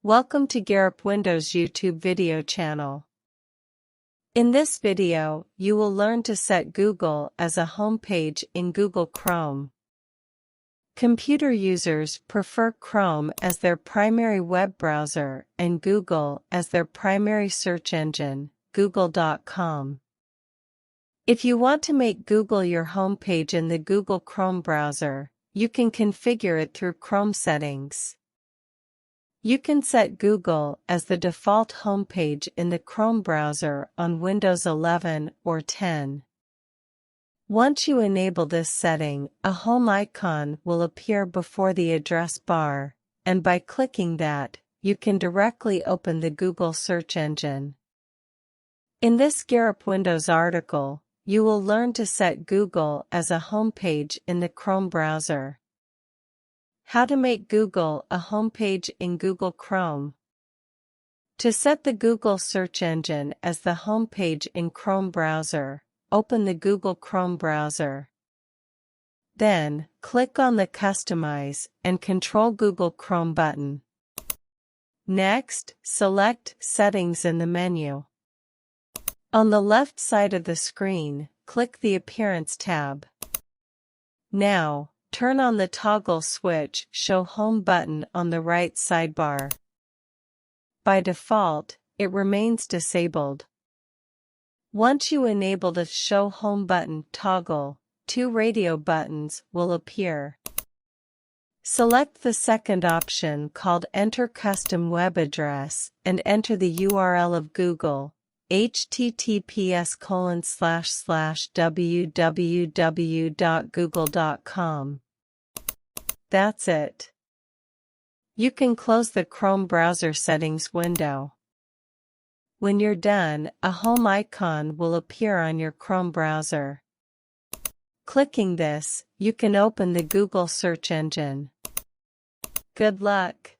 Welcome to Garup Windows YouTube video channel. In this video, you will learn to set Google as a home page in Google Chrome. Computer users prefer Chrome as their primary web browser and Google as their primary search engine, google.com. If you want to make Google your home page in the Google Chrome browser, you can configure it through Chrome settings. You can set Google as the default homepage in the Chrome browser on Windows 11 or 10. Once you enable this setting, a home icon will appear before the address bar, and by clicking that, you can directly open the Google search engine. In this Garup Windows article, you will learn to set Google as a homepage in the Chrome browser. How to make Google a homepage in Google Chrome. To set the Google search engine as the homepage in Chrome browser, open the Google Chrome browser. Then, click on the Customize and Control Google Chrome button. Next, select Settings in the menu. On the left side of the screen, click the Appearance tab. Now, turn on the toggle switch Show Home button on the right sidebar. By default, it remains disabled. Once you enable the Show Home button toggle, two radio buttons will appear. Select the second option called Enter Custom Web Address and enter the URL of Google. https://www.google.com. That's it. You can close the Chrome browser settings window. When you're done, a home icon will appear on your Chrome browser. Clicking this, you can open the Google search engine. Good luck!